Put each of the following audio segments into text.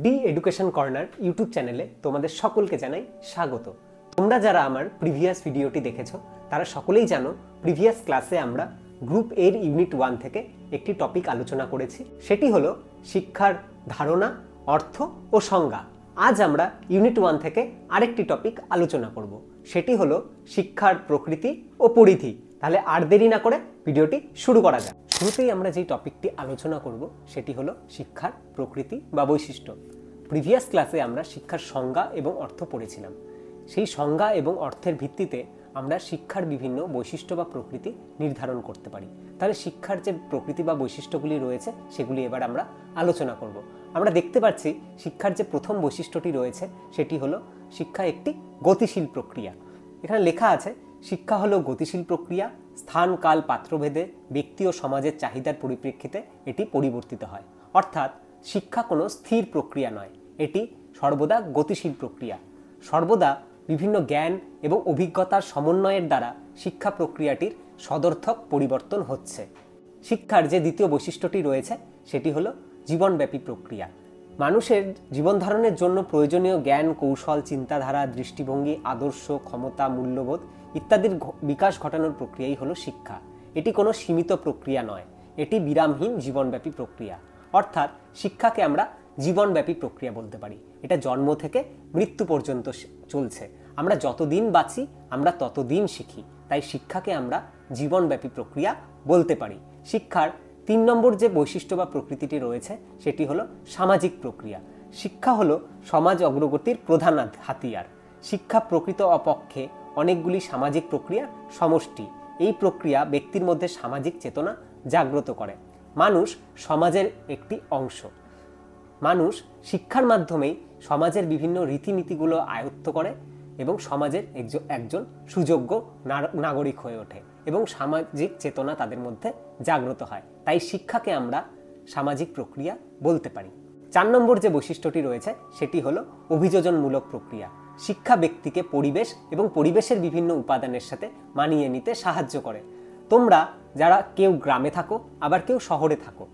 D education corner YouTube চ্যানেলে তোমাদের সকলকে জানাই স্বাগত। তোমরা যারা আমার প্রিভিয়াস ভিডিওটি দেখেছো তারা সকলেই জানো প্রিভিয়াস ক্লাসে আমরা গ্রুপ এর ইউনিট 1 থেকে একটি টপিক আলোচনা করেছি, সেটি হলো শিক্ষার ধারণা, অর্থ ও সংজ্ঞা। আজ আমরা ইউনিট 1 থেকে আরেকটি টপিক আলোচনা করব, সেটি হলো শিক্ষার প্রকৃতি ও পরিধি। তাহলে আর দেরি না করে ভিডিওটি শুরু করা যাক। শুরুতেই আমরা যেই টপিকটি আলোচনা করব সেটি হলো শিক্ষার প্রকৃতি বা বৈশিষ্ট্য। প্রিভিয়াস ক্লাসে আমরা শিক্ষার সংজ্ঞা এবং অর্থ পড়েছিলাম। সেই সংজ্ঞা এবং অর্থের ভিত্তিতে আমরা শিক্ষার বিভিন্ন বৈশিষ্ট্য বা প্রকৃতি নির্ধারণ করতে পারি। তাহলে শিক্ষার যে প্রকৃতি বা বৈশিষ্ট্যগুলি রয়েছে সেগুলি এবার আমরা আলোচনা করব। আমরা দেখতে পাচ্ছি শিক্ষার যে প্রথম বৈশিষ্ট্যটি রয়েছে সেটি হলো শিক্ষা একটি গতিশীল প্রক্রিয়া। এখানে লেখা আছে শিক্ষা হলো গতিশীল প্রক্রিয়া, স্থান কাল পাত্রভেদে ব্যক্তি ও সমাজের চাহিদার পরিপ্রেক্ষিতে এটি পরিবর্তিত হয়। অর্থাৎ শিক্ষা কোনো স্থির প্রক্রিয়া নয়, এটি সর্বদা গতিশীল প্রক্রিয়া। সর্বদা বিভিন্ন জ্ঞান এবং অভিজ্ঞতার সমন্বয়ের দ্বারা শিক্ষা প্রক্রিয়াটির সদর্থক পরিবর্তন হচ্ছে। শিক্ষার যে দ্বিতীয় বৈশিষ্ট্যটি রয়েছে সেটি হলো জীবনব্যাপী প্রক্রিয়া। মানুষের জীবন ধারণের জন্য প্রয়োজনীয় জ্ঞান, কৌশল, চিন্তাধারা, দৃষ্টিভঙ্গি, আদর্শ, ক্ষমতা, মূল্যবোধ ইত্যাদির বিকাশ ঘটানোর প্রক্রিয়াই হলো শিক্ষা। এটি কোনো সীমিত প্রক্রিয়া নয়, এটি বিরামহীন জীবনব্যাপী প্রক্রিয়া। অর্থাৎ শিক্ষাকে আমরা জীবনব্যাপী প্রক্রিয়া বলতে পারি। এটা জন্ম থেকে মৃত্যু পর্যন্ত চলছে। আমরা যতদিন বাঁচি আমরা ততদিন শিখি, তাই শিক্ষাকে আমরা জীবনব্যাপী প্রক্রিয়া বলতে পারি। শিক্ষার 3 নম্বর যে বৈশিষ্ট্য বা প্রকৃতিটি রয়েছে সেটি হলো সামাজিক প্রক্রিয়া। শিক্ষা হলো সমাজ অগ্রগতির প্রধান হাতিয়ার। শিক্ষা প্রকৃত অপক্ষে অনেকগুলি সামাজিক প্রক্রিয়ার সমষ্টি। এই প্রক্রিয়া ব্যক্তির মধ্যে সামাজিক চেতনা জাগ্রত করে। মানুষ সমাজের একটি অংশ। মানুষ শিক্ষার মাধ্যমেই সমাজের বিভিন্ন রীতিনীতিগুলো আয়ত্ত করে এবং সমাজের একজন সুযোগ্য নাগরিক হয়ে ওঠে এবং সামাজিক চেতনা তাদের মধ্যে জাগ্রত হয়। তাই শিক্ষাকে আমরা সামাজিক প্রক্রিয়া বলতে পারি। 4 নম্বর যে বৈশিষ্ট্যটি রয়েছে সেটি হলো অভিযোজনমূলক প্রক্রিয়া। শিক্ষা ব্যক্তিকে পরিবেশ এবং পরিবেশের বিভিন্ন উপাদানের সাথে মানিয়ে নিতে সাহায্য করে। তোমরা যারা কেউ গ্রামে থাকো আবার কেউ শহরে থাকো,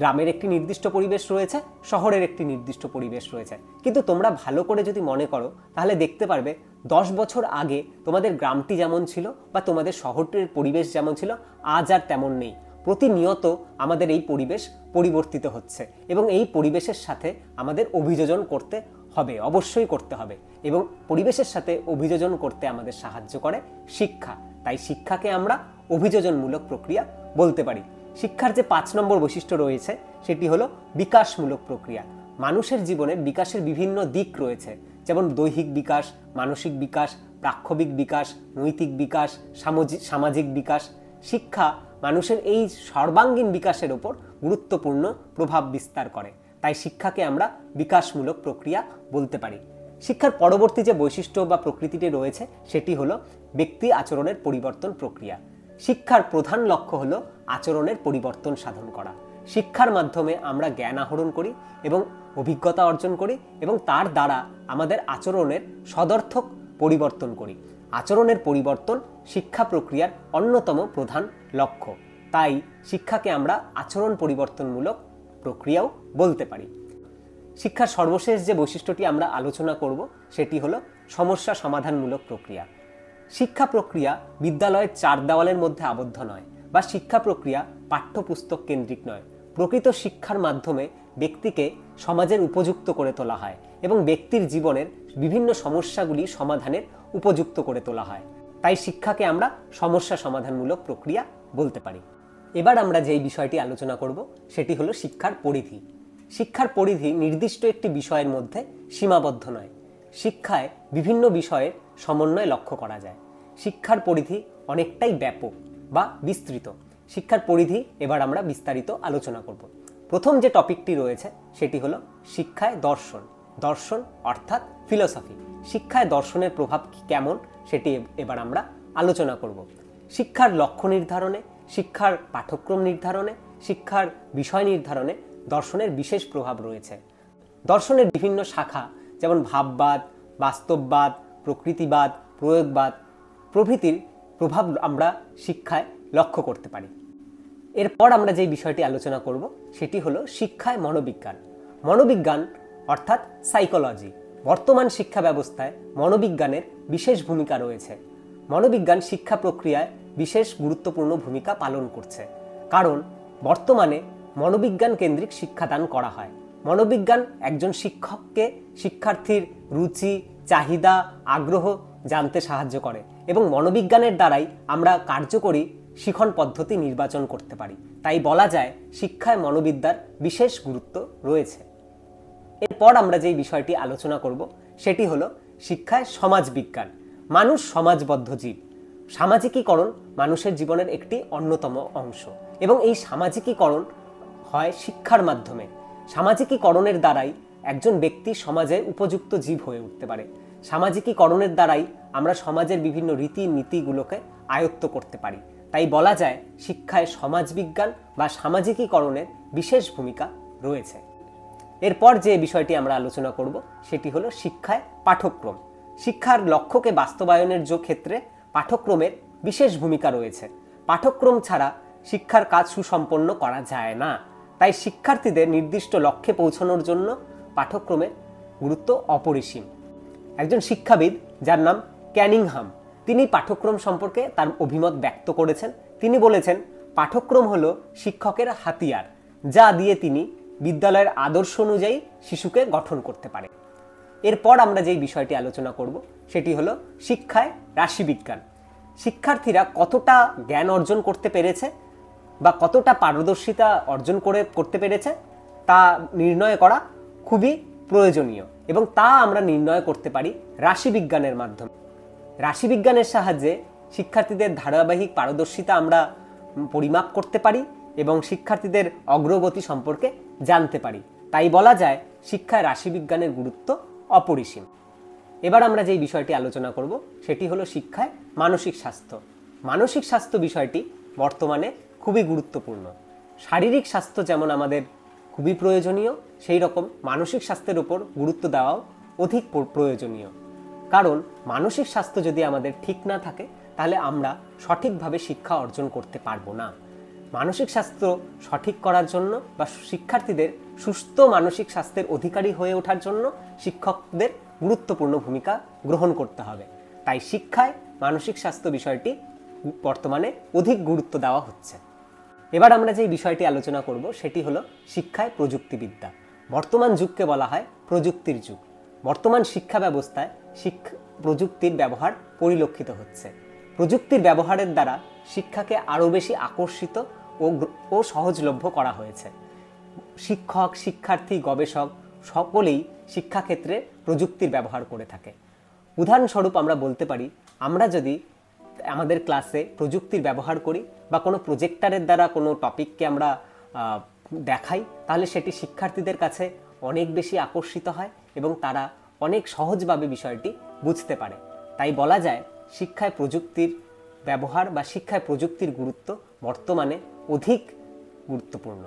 গ্রামের একটি নির্দিষ্ট পরিবেশ রয়েছে, শহরের একটি নির্দিষ্ট পরিবেশ রয়েছে, কিন্তু তোমরা ভালো করে যদি মনে করো তাহলে দেখতে পারবে 10 বছর আগে তোমাদের গ্রামটি যেমন ছিল বা তোমাদের শহরটির পরিবেশ যেমন ছিল আজ আর তেমন নেই। প্রতিনিয়ত আমাদের এই পরিবেশ পরিবর্তিত হচ্ছে এবং এই পরিবেশের সাথে আমাদের অভিযোজন করতে হবে, অবশ্যই করতে হবে। এবং পরিবেশের সাথে অভিযোজন করতে আমাদের সাহায্য করে শিক্ষা। তাই শিক্ষাকে আমরা অভিযোজনমূলক প্রক্রিয়া বলতে পারি। শিক্ষার যে 5 নম্বর বৈশিষ্ট্য রয়েছে সেটি হলো বিকাশমূলক প্রক্রিয়া। মানুষের জীবনের বিকাশের বিভিন্ন দিক রয়েছে, যেমন দৈহিক বিকাশ, মানসিক বিকাশ, প্রাক্ষবিক বিকাশ, নৈতিক বিকাশ, সামাজিক বিকাশ। শিক্ষা মানুষের এই সর্বাঙ্গীন বিকাশের ওপর গুরুত্বপূর্ণ প্রভাব বিস্তার করে। তাই শিক্ষাকে আমরা বিকাশমূলক প্রক্রিয়া বলতে পারি। শিক্ষার পরবর্তী যে বৈশিষ্ট্য বা প্রকৃতিটি রয়েছে সেটি হলো ব্যক্তি আচরণের পরিবর্তন প্রক্রিয়া। শিক্ষার প্রধান লক্ষ্য হলো আচরণের পরিবর্তন সাধন করা। শিক্ষার মাধ্যমে আমরা জ্ঞান আহরণ করি এবং অভিজ্ঞতা অর্জন করি এবং তার দ্বারা আমাদের আচরণের সদর্থক পরিবর্তন করি। আচরণের পরিবর্তন শিক্ষা প্রক্রিয়ার অন্যতম প্রধান লক্ষ্য। তাই শিক্ষাকে আমরা আচরণ পরিবর্তনমূলক প্রক্রিয়াও বলতে পারি। শিক্ষার সর্বশেষ যে বৈশিষ্ট্যটি আমরা আলোচনা করব সেটি হলো সমস্যা সমাধানমূলক প্রক্রিয়া। শিক্ষা প্রক্রিয়া বিদ্যালয়ের 4 দেওয়ালের মধ্যে আবদ্ধ নয় বা শিক্ষা প্রক্রিয়া পাঠ্যপুস্তক কেন্দ্রিক নয়। প্রকৃত শিক্ষার মাধ্যমে ব্যক্তিকে সমাজের উপযুক্ত করে তোলা হয় এবং ব্যক্তির জীবনের বিভিন্ন সমস্যাগুলি সমাধানের উপযুক্ত করে তোলা হয়। তাই শিক্ষাকে আমরা সমস্যা সমাধানমূলক প্রক্রিয়া বলতে পারি। এবার আমরা যেই বিষয়টি আলোচনা করব সেটি হলো শিক্ষার পরিধি। শিক্ষার পরিধি নির্দিষ্ট একটি বিষয়ের মধ্যে সীমাবদ্ধ নয়। শিক্ষায় বিভিন্ন বিষয়ের সমন্বয় লক্ষ্য করা যায়। শিক্ষার পরিধি অনেকটাই ব্যাপক বা বিস্তৃত। শিক্ষার পরিধি এবার আমরা বিস্তারিত আলোচনা করব। প্রথম যে টপিকটি রয়েছে সেটি হলো শিক্ষায় দর্শন। দর্শন অর্থাৎ ফিলোসফি। শিক্ষায় দর্শনের প্রভাব কেমন সেটি এবার আমরা আলোচনা করব। শিক্ষার লক্ষ্য নির্ধারণে, শিক্ষার পাঠ্যক্রম নির্ধারণে, শিক্ষার বিষয় নির্ধারণে দর্শনের বিশেষ প্রভাব রয়েছে। দর্শনের বিভিন্ন শাখা যেমন ভাববাদ, বাস্তববাদ, প্রকৃতিবাদ, প্রয়োগবাদ প্রভৃতির প্রভাব আমরা শিক্ষায় লক্ষ্য করতে পারি। এরপর আমরা যে বিষয়টি আলোচনা করব সেটি হলো শিক্ষায় মনোবিজ্ঞান। মনোবিজ্ঞান অর্থাৎ সাইকোলজি। বর্তমান শিক্ষা ব্যবস্থায় মনোবিজ্ঞানের বিশেষ ভূমিকা রয়েছে। মনোবিজ্ঞান শিক্ষা প্রক্রিয়ায় বিশেষ গুরুত্বপূর্ণ ভূমিকা পালন করছে, কারণ বর্তমানে মনোবিজ্ঞান কেন্দ্রিক শিক্ষাদান করা হয়। মনোবিজ্ঞান একজন শিক্ষককে শিক্ষার্থীর রুচি, চাহিদা, আগ্রহ জানতে সাহায্য করে এবং মনোবিজ্ঞানের দ্বারাই আমরা কার্যকরী শিখন পদ্ধতি নির্বাচন করতে পারি। তাই বলা যায় শিক্ষায় মনোবিদ্যার বিশেষ গুরুত্ব রয়েছে। এরপর আমরা যেই বিষয়টি আলোচনা করব সেটি হলো শিক্ষায় সমাজবিজ্ঞান। মানুষ সমাজবদ্ধ জীব। সামাজিকীকরণ মানুষের জীবনের একটি অন্যতম অংশ এবং এই সামাজিকীকরণ হয় শিক্ষার মাধ্যমে। সামাজিকীকরণের দ্বারাই একজন ব্যক্তি সমাজে উপযুক্ত জীব হয়ে উঠতে পারে। সামাজিকীকরণের দ্বারাই আমরা সমাজের বিভিন্ন রীতিনীতিগুলোকে আয়ত্ত করতে পারি। তাই বলা যায় শিক্ষায় সমাজবিজ্ঞান বা সামাজিকীকরণের বিশেষ ভূমিকা রয়েছে। এরপর যে বিষয়টি আমরা আলোচনা করব সেটি হলো শিক্ষায় পাঠ্যক্রম। শিক্ষার লক্ষ্যকে বাস্তবায়নের ক্ষেত্রে পাঠ্যক্রমের বিশেষ ভূমিকা রয়েছে। পাঠ্যক্রম ছাড়া শিক্ষার কাজ সুসম্পন্ন করা যায় না। তাই শিক্ষার্থীদের নির্দিষ্ট লক্ষ্যে পৌঁছানোর জন্য পাঠ্যক্রমের গুরুত্ব অপরিসীম। একজন শিক্ষাবিদ যার নাম ক্যানিংহাম, তিনি পাঠ্যক্রম সম্পর্কে তার অভিমত ব্যক্ত করেছেন। তিনি বলেছেন, পাঠ্যক্রম হলো শিক্ষকের হাতিয়ার, যা দিয়ে তিনি বিদ্যালয়ের আদর্শ অনুযায়ী শিশুকে গঠন করতে পারে। এরপর আমরা যেই বিষয়টি আলোচনা করব সেটি হলো শিক্ষায় রাশিবিজ্ঞান। শিক্ষার্থীরা কতটা জ্ঞান অর্জন করতে পেরেছে বা কতটা পারদর্শিতা অর্জন করতে পেরেছে তা নির্ণয় করা খুবই প্রয়োজনীয় এবং তা আমরা নির্ণয় করতে পারি রাশিবিজ্ঞানের মাধ্যমে। রাশিবিজ্ঞানের সাহায্যে শিক্ষার্থীদের ধারাবাহিক পারদর্শিতা আমরা পরিমাপ করতে পারি এবং শিক্ষার্থীদের অগ্রগতি সম্পর্কে জানতে পারি। তাই বলা যায় শিক্ষায় রাশিবিজ্ঞানের গুরুত্ব অপরিসীম। এবার আমরা যেই বিষয়টি আলোচনা করব সেটি হলো শিক্ষায় মানসিক স্বাস্থ্য। মানসিক স্বাস্থ্য বিষয়টি বর্তমানে খুবই গুরুত্বপূর্ণ। শারীরিক স্বাস্থ্য যেমন আমাদের খুবই প্রয়োজনীয়, সেই রকম মানসিক স্বাস্থ্যের উপর গুরুত্ব দেওয়াও অধিক প্রয়োজনীয়। কারণ মানসিক স্বাস্থ্য যদি আমাদের ঠিক না থাকে তাহলে আমরা সঠিকভাবে শিক্ষা অর্জন করতে পারবো না। মানসিক স্বাস্থ্য সঠিক করার জন্য বা শিক্ষার্থীদের সুস্থ মানসিক স্বাস্থ্যের অধিকারী হয়ে ওঠার জন্য শিক্ষকদের গুরুত্বপূর্ণ ভূমিকা গ্রহণ করতে হবে। তাই শিক্ষায় মানসিক স্বাস্থ্য বিষয়টি বর্তমানে অধিক গুরুত্ব দেওয়া হচ্ছে। এবার আমরা যে বিষয়টি আলোচনা করব সেটি হলো শিক্ষায় প্রযুক্তিবিদ্যা। বর্তমান যুগকে বলা হয় প্রযুক্তির যুগ। বর্তমান শিক্ষা ব্যবস্থায় প্রযুক্তির ব্যবহার পরিলক্ষিত হচ্ছে। প্রযুক্তির ব্যবহারের দ্বারা শিক্ষাকে আরও বেশি আকর্ষিত ও সহজলভ্য করা হয়েছে। শিক্ষক, শিক্ষার্থী, গবেষক সকলেই শিক্ষাক্ষেত্রে প্রযুক্তির ব্যবহার করে থাকে। উদাহরণস্বরূপ আমরা বলতে পারি, আমরা যদি আমাদের ক্লাসে প্রযুক্তির ব্যবহার করি বা কোনো প্রজেক্টরের দ্বারা কোনো টপিককে আমরা দেখাই, তাহলে সেটি শিক্ষার্থীদের কাছে অনেক বেশি আকর্ষিত হয় এবং তারা অনেক সহজভাবে বিষয়টি বুঝতে পারে। তাই বলা যায় শিক্ষায় প্রযুক্তির ব্যবহার বা শিক্ষায় প্রযুক্তির গুরুত্ব বর্তমানে অধিক গুরুত্বপূর্ণ।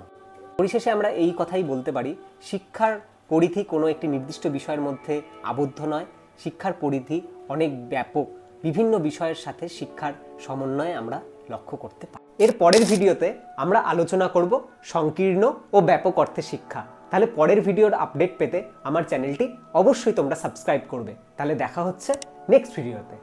পরিশেষে আমরা এই কথাই বলতে পারি, শিক্ষার পরিধি কোনো একটি নির্দিষ্ট বিষয়ের মধ্যে আবদ্ধ নয়। শিক্ষার পরিধি অনেক ব্যাপক। বিভিন্ন বিষয়ের সাথে শিক্ষার সমন্বয়ে আমরা লক্ষ্য করতে পারি। এর পরের ভিডিওতে আমরা আলোচনা করব সংকীর্ণ ও ব্যাপক অর্থে শিক্ষা। তাহলে পরের ভিডিওর আপডেট পেতে আমার চ্যানেলটি অবশ্যই তোমরা সাবস্ক্রাইব করবে। তাহলে দেখা হচ্ছে নেক্সট ভিডিওতে।